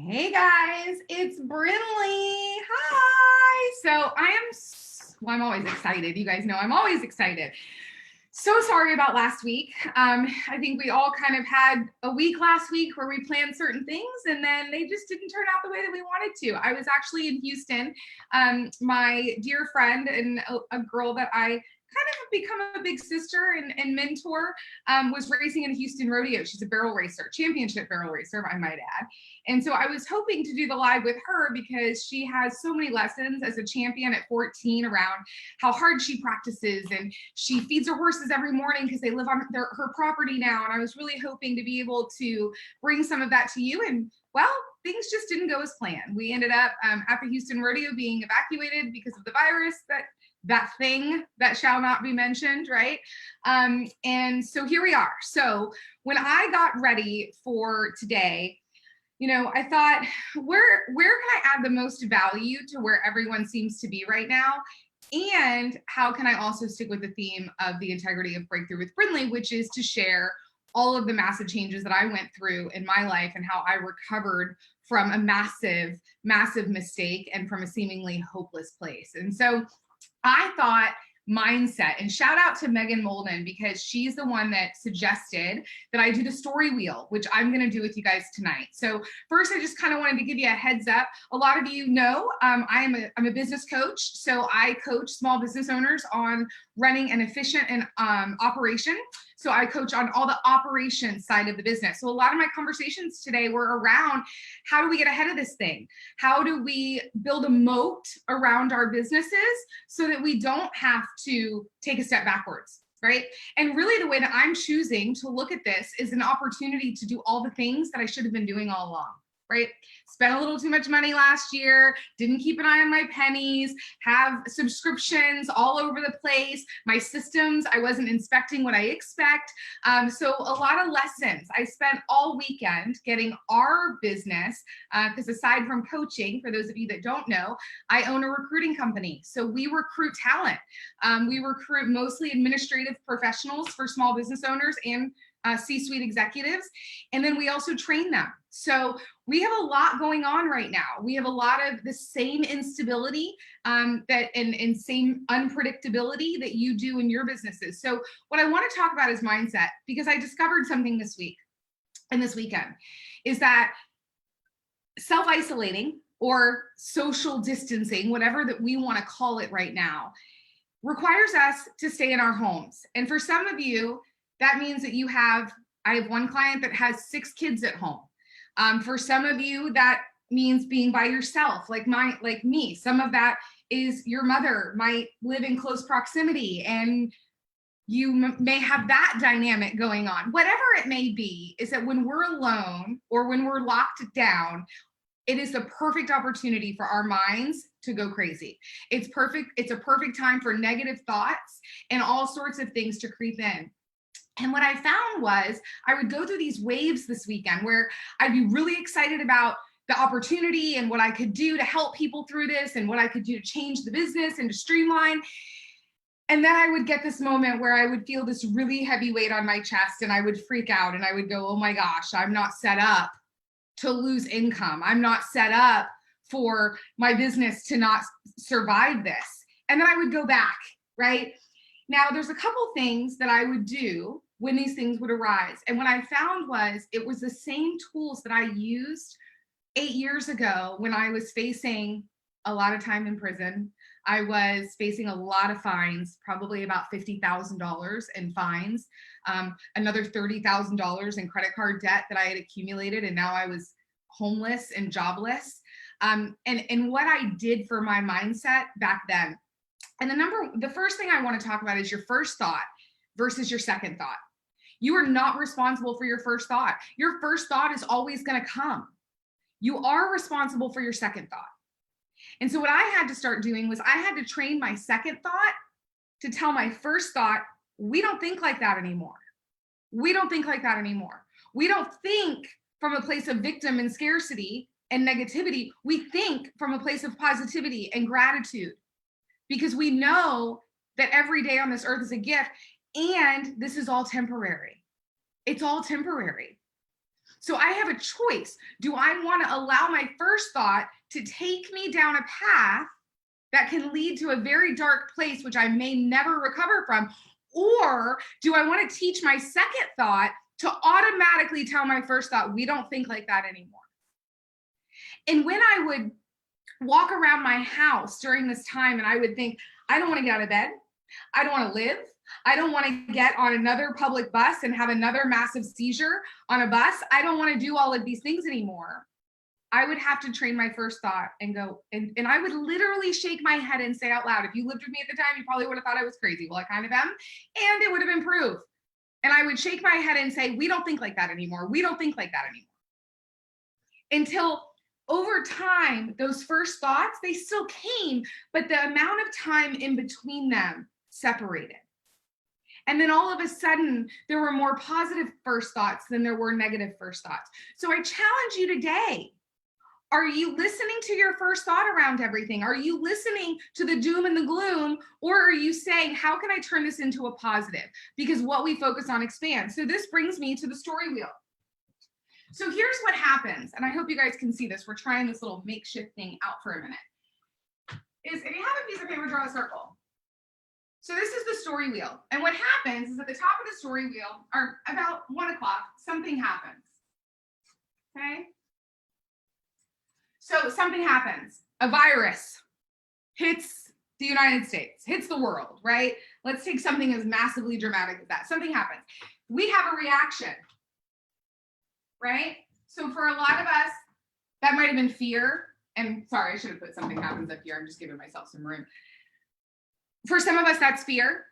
Hey guys, it's Brindley. Hi. I'm always excited. You guys know I'm always excited. So sorry about last week. I think we all kind of had a week last week where we planned certain things and then they just didn't turn out the way that we wanted to. I was actually in Houston. My dear friend and a girl that I kind of have become a big sister and mentor, was racing in a Houston rodeo. She's a barrel racer, championship barrel racer, I might add. And so I was hoping to do the live with her because she has so many lessons as a champion at 14 around how hard she practices, and she feeds her horses every morning because they live on her property now. And I was really hoping to be able to bring some of that to you. And well, things just didn't go as planned. We ended up at the Houston rodeo being evacuated because of the virus, that thing that shall not be mentioned, right? And so here we are. So when I got ready for today, I thought, where can I add the most value to where everyone seems to be right now? And how can I also stick with the theme of the integrity of Breakthrough with Brindley, which is to share all of the massive changes that I went through in my life and how I recovered from a massive, massive mistake and from a seemingly hopeless place. And so I thought mindset, and shout out to Megan Molden because she's the one that suggested that I do the story wheel, which I'm going to do with you guys tonight. So first, I just kind of wanted to give you a heads up. A lot of you know I'm a business coach. So I coach small business owners on running an efficient and operation. So I coach on all the operations side of the business. So a lot of my conversations today were around how do we get ahead of this thing? How do we build a moat around our businesses so that we don't have to take a step backwards, right? And really the way that I'm choosing to look at this is an opportunity to do all the things that I should have been doing all along, right? Spent a little too much money last year, didn't keep an eye on my pennies, have subscriptions all over the place. My systems, I wasn't inspecting what I expect. So a lot of lessons. I spent all weekend getting our business, because aside from coaching, for those of you that don't know, I own a recruiting company. So we recruit talent. We recruit mostly administrative professionals for small business owners and C-suite executives. And then we also train them. So we have a lot going on right now. We have a lot of the same instability and same unpredictability that you do in your businesses. So what I want to talk about is mindset, because I discovered something this week and this weekend is that self-isolating or social distancing, whatever that we want to call it right now, requires us to stay in our homes. And for some of you, that means that I have one client that has 6 kids at home. For some of you, that means being by yourself, like me. Some of that is your mother might live in close proximity and you may have that dynamic going on. Whatever it may be, is that when we're alone or when we're locked down, it is the perfect opportunity for our minds to go crazy. It's perfect. It's a perfect time for negative thoughts and all sorts of things to creep in. And what I found was I would go through these waves this weekend where I'd be really excited about the opportunity and what I could do to help people through this and what I could do to change the business and to streamline. And then I would get this moment where I would feel this really heavy weight on my chest and I would freak out and I would go, oh my gosh, I'm not set up to lose income. I'm not set up for my business to not survive this. And then I would go back, right? Now, there's a couple things that I would do when these things would arise. And what I found was it was the same tools that I used 8 years ago when I was facing a lot of time in prison. I was facing a lot of fines, probably about $50,000 in fines, another $30,000 in credit card debt that I had accumulated, and now I was homeless and jobless. And what I did for my mindset back then. And the first thing I want to talk about is your first thought versus your second thought. You are not responsible for your first thought. Your first thought is always going to come. You are responsible for your second thought. And so what I had to start doing was I had to train my second thought to tell my first thought, we don't think like that anymore. We don't think like that anymore. We don't think from a place of victim and scarcity and negativity. We think from a place of positivity and gratitude, because we know that every day on this earth is a gift and this is all temporary. It's all temporary. So I have a choice. Do I want to allow my first thought to take me down a path that can lead to a very dark place, which I may never recover from? Or do I want to teach my second thought to automatically tell my first thought, we don't think like that anymore? And when I would walk around my house during this time and I would think, I don't want to get out of bed. I don't want to live. I don't want to get on another public bus and have another massive seizure on a bus. I don't want to do all of these things anymore. I would have to train my first thought and go, and I would literally shake my head and say out loud, if you lived with me at the time, you probably would have thought I was crazy. Well, I kind of am. And it would have been proof. And I would shake my head and say, we don't think like that anymore. We don't think like that anymore. Until over time, those first thoughts, they still came, but the amount of time in between them separated. And then all of a sudden, there were more positive first thoughts than there were negative first thoughts. So I challenge you today. Are you listening to your first thought around everything? Are you listening to the doom and the gloom? Or are you saying, how can I turn this into a positive? Because what we focus on expands. So this brings me to the story wheel. So here's what happens. And I hope you guys can see this. We're trying this little makeshift thing out for a minute. Is if you have a piece of paper, draw a circle. So this is the story wheel. And what happens is at the top of the story wheel, or about 1 o'clock, something happens. Okay? So something happens. A virus hits the United States, hits the world, right? Let's take something as massively dramatic as that. Something happens. We have a reaction, right? So for a lot of us, that might have been fear. And sorry, I should have put something happens up here. I'm just giving myself some room. For some of us, that's fear.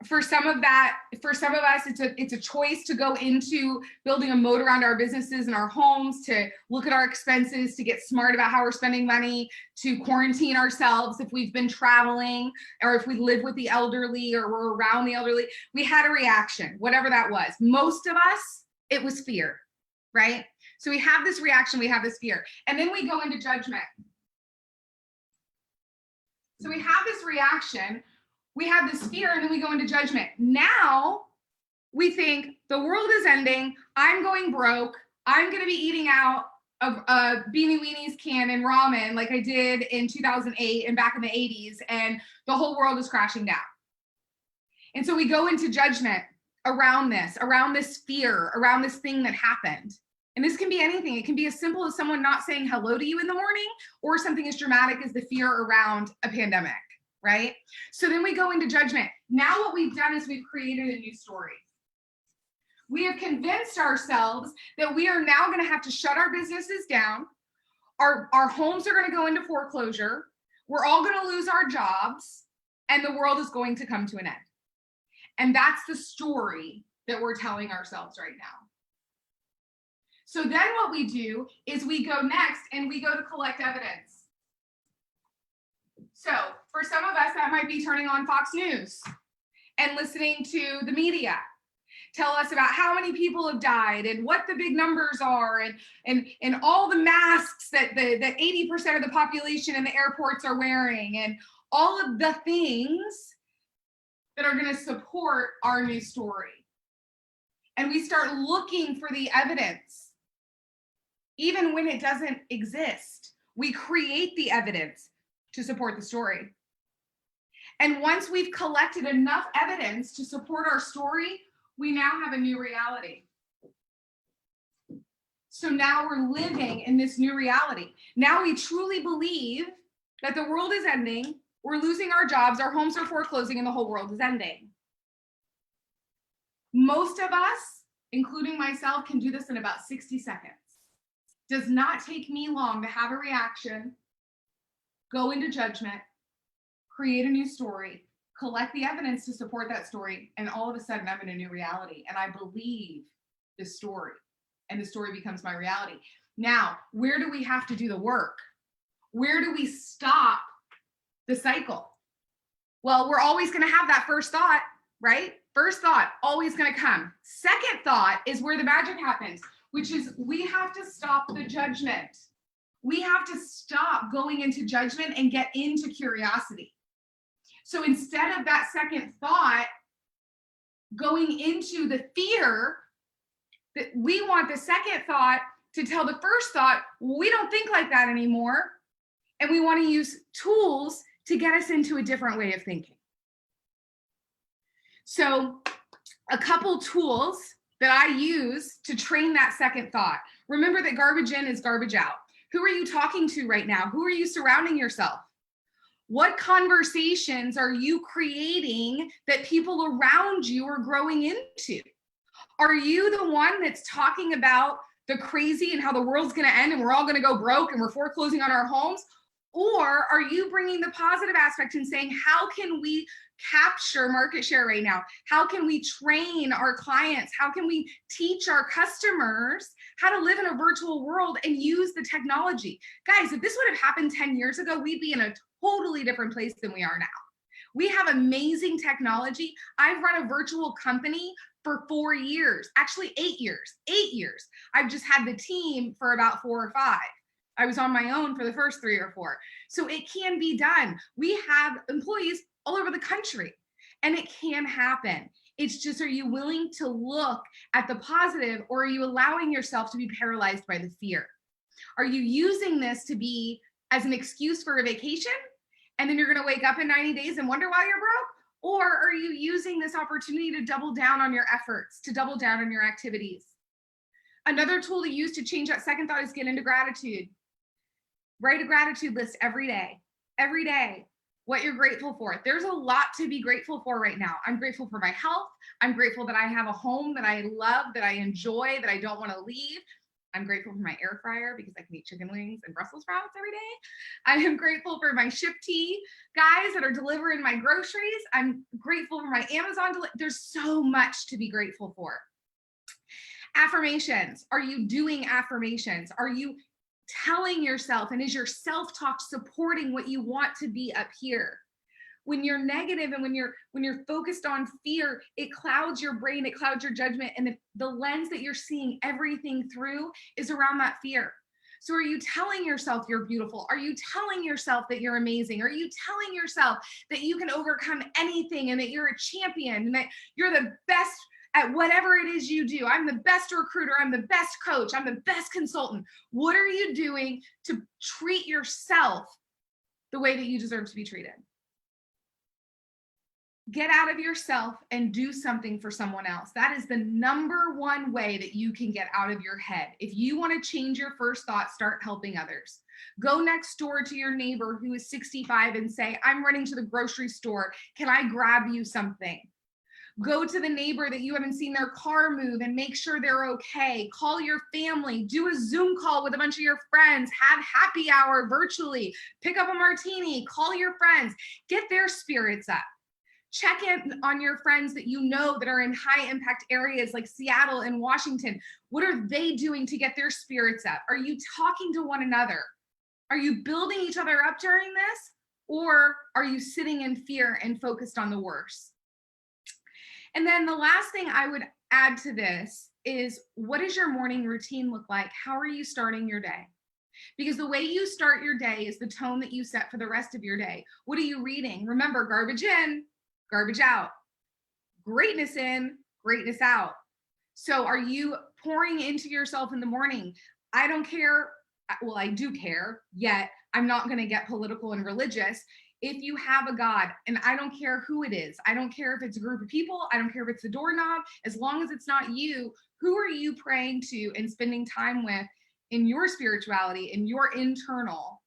For some of us, it's a choice to go into building a moat around our businesses and our homes, to look at our expenses, to get smart about how we're spending money, to quarantine ourselves if we've been traveling, or if we live with the elderly or we're around the elderly. We had a reaction, whatever that was. Most of us, it was fear, right? So we have this reaction, we have this fear, and then we go into judgment. So we have this reaction, we have this fear, and then we go into judgment. Now we think the world is ending, I'm going broke, I'm going to be eating out of a Beanie Weenies can and ramen like I did in 2008 and back in the 80s, and the whole world is crashing down. And so we go into judgment around this fear, around this thing that happened. And this can be anything. It can be as simple as someone not saying hello to you in the morning, or something as dramatic as the fear around a pandemic, right? So then we go into judgment. Now what we've done is we've created a new story. We have convinced ourselves that we are now going to have to shut our businesses down. Our homes are going to go into foreclosure. We're all going to lose our jobs, and the world is going to come to an end. And that's the story that we're telling ourselves right now. So then what we do is we go next and we go to collect evidence. So for some of us, that might be turning on Fox News and listening to the media tell us about how many people have died and what the big numbers are, and all the masks that 80% of the population in the airports are wearing, and all of the things that are going to support our new story. And we start looking for the evidence. Even when it doesn't exist, we create the evidence to support the story. And once we've collected enough evidence to support our story, we now have a new reality. So now we're living in this new reality. Now we truly believe that the world is ending, we're losing our jobs, our homes are foreclosing, and the whole world is ending. Most of us, including myself, can do this in about 60 seconds. Does not take me long to have a reaction, go into judgment, create a new story, collect the evidence to support that story, and all of a sudden I'm in a new reality, and I believe the story, and the story becomes my reality. Now, where do we have to do the work? Where do we stop the cycle? Well, we're always going to have that first thought, right? First thought, always going to come. Second thought is where the magic happens, which is we have to stop the judgment. We have to stop going into judgment and get into curiosity. So instead of that second thought going into the fear, that we want the second thought to tell the first thought, we don't think like that anymore. And we want to use tools to get us into a different way of thinking. So a couple tools that I use to train that second thought. Remember that garbage in is garbage out. Who are you talking to right now? Who are you surrounding yourself? What conversations are you creating that people around you are growing into? Are you the one that's talking about the crazy and how the world's going to end and we're all going to go broke and we're foreclosing on our homes? Or are you bringing the positive aspect and saying, how can we capture market share right now? How can we train our clients? How can we teach our customers how to live in a virtual world and use the technology? Guys, if this would have happened 10 years ago, we'd be in a totally different place than we are now. We have amazing technology. I've run a virtual company for 4 years, actually 8 years, 8 years. I've just had the team for about 4 or 5. I was on my own for the first 3 or 4. So it can be done. We have employees all over the country and it can happen. It's just, are you willing to look at the positive, or are you allowing yourself to be paralyzed by the fear? Are you using this to be as an excuse for a vacation? And then you're going to wake up in 90 days and wonder why you're broke? Or are you using this opportunity to double down on your efforts, to double down on your activities? Another tool to use to change that second thought is get into gratitude. Write a gratitude list every day, what you're grateful for. There's a lot to be grateful for right now. I'm grateful for my health. I'm grateful that I have a home that I love, that I enjoy, that I don't want to leave. I'm grateful for my air fryer because I can eat chicken wings and Brussels sprouts every day. I am grateful for my Ship Tea guys that are delivering my groceries. I'm grateful for my Amazon. There's so much to be grateful for. Affirmations. Are you doing affirmations? Are you telling yourself, and is your self-talk supporting what you want to be up here? When you're negative and when you're focused on fear, it clouds your brain, it clouds your judgment, and the lens that you're seeing everything through is around that fear. So are you telling yourself you're beautiful? Are you telling yourself that you're amazing? Are you telling yourself that you can overcome anything and that you're a champion and that you're the best at whatever it is you do? I'm the best recruiter. I'm the best coach. I'm the best consultant. What are you doing to treat yourself the way that you deserve to be treated? Get out of yourself and do something for someone else. That is the number one way that you can get out of your head. If you want to change your first thought, start helping others. Go next door to your neighbor who is 65 and say, I'm running to the grocery store. Can I grab you something? Go to the neighbor that you haven't seen their car move and make sure they're okay. Call your family, do a Zoom call with a bunch of your friends, have happy hour virtually, pick up a martini, call your friends, get their spirits up. Check in on your friends that you know that are in high impact areas like Seattle and Washington. What are they doing to get their spirits up? Are you talking to one another? Are you building each other up during this? Or are you sitting in fear and focused on the worst? And then the last thing I would add to this is, what does your morning routine look like? How are you starting your day? Because the way you start your day is the tone that you set for the rest of your day. What are you reading? Remember, garbage in, garbage out. Greatness in, greatness out. So are you pouring into yourself in the morning? I don't care. Well, I do care, yet I'm not going to get political and religious. If you have a God, and I don't care who it is, I don't care if it's a group of people, I don't care if it's a doorknob, as long as it's not you, who are you praying to and spending time with in your spirituality, in your internal,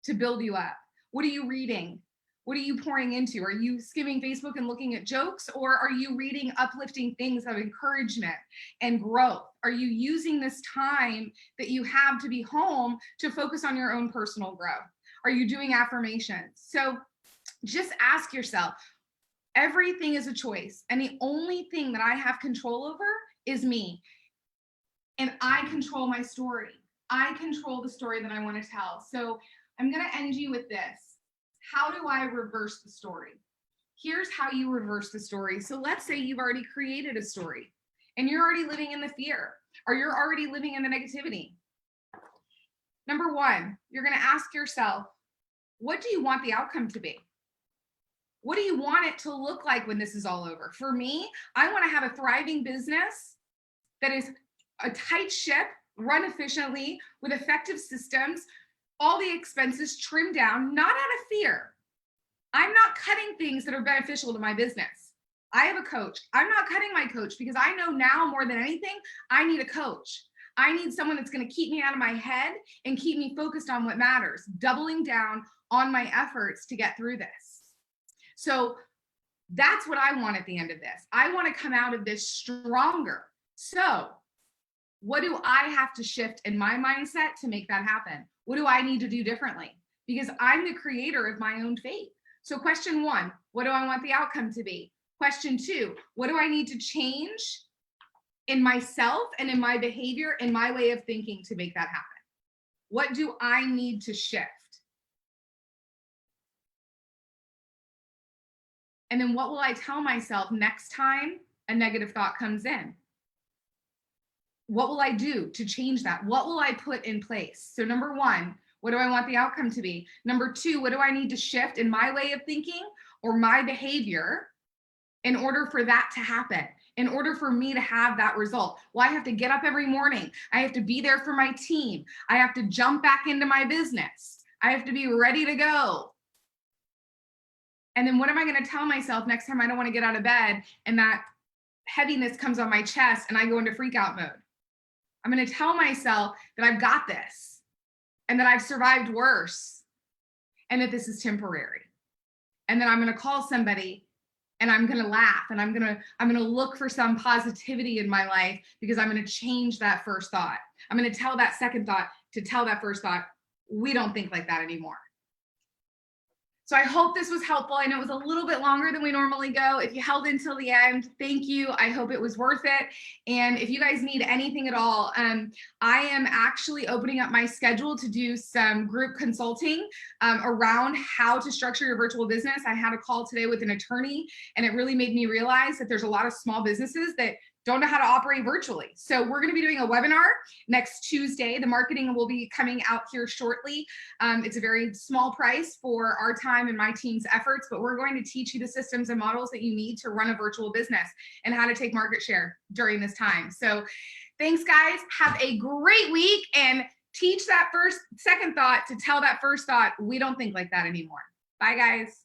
to build you up? What are you reading? What are you pouring into? Are you skimming Facebook and looking at jokes, or are you reading uplifting things of encouragement and growth? Are you using this time that you have to be home to focus on your own personal growth? Are you doing affirmations? So just ask yourself, everything is a choice. And the only thing that I have control over is me. And I control my story. I control the story that I want to tell. So I'm going to end you with this. How do I reverse the story? Here's how you reverse the story. So let's say you've already created a story and you're already living in the fear, or you're already living in the negativity. Number one, you're going to ask yourself, what do you want the outcome to be? What do you want it to look like when this is all over? For me, I want to have a thriving business that is a tight ship, run efficiently with effective systems, all the expenses trimmed down, not out of fear. I'm not cutting things that are beneficial to my business. I have a coach. I'm not cutting my coach because I know now more than anything, I need a coach. I need someone that's going to keep me out of my head and keep me focused on what matters, doubling down on my efforts to get through this. So that's what I want at the end of this. I want to come out of this stronger. So what do I have to shift in my mindset to make that happen? What do I need to do differently? Because I'm the creator of my own fate. So question 1, what do I want the outcome to be? Question 2, what do I need to change in myself and in my behavior, in my way of thinking to make that happen? What do I need to shift? And then what will I tell myself next time a negative thought comes in? What will I do to change that? What will I put in place? So number 1, what do I want the outcome to be? Number 2, what do I need to shift in my way of thinking or my behavior in order for that to happen? In order for me to have that result? Well, I have to get up every morning. I have to be there for my team. I have to jump back into my business. I have to be ready to go. And then what am I going to tell myself next time I don't want to get out of bed and that heaviness comes on my chest and I go into freak out mode? I'm going to tell myself that I've got this and that I've survived worse and that this is temporary. And then I'm going to call somebody and I'm going to laugh and I'm going to look for some positivity in my life because I'm going to change that first thought. I'm going to tell that second thought to tell that first thought, we don't think like that anymore. So I hope this was helpful. I know it was a little bit longer than we normally go. If you held until the end, thank you. I hope it was worth it. And if you guys need anything at all, I am actually opening up my schedule to do some group consulting around how to structure your virtual business. I had a call today with an attorney, and it really made me realize that there's a lot of small businesses that don't know how to operate virtually. So we're going to be doing a webinar next Tuesday. The marketing will be coming out here shortly. It's a very small price for our time and my team's efforts, but we're going to teach you the systems and models that you need to run a virtual business and how to take market share during this time. So thanks, guys. Have a great week and teach that second thought to tell that first thought, we don't think like that anymore. Bye, guys.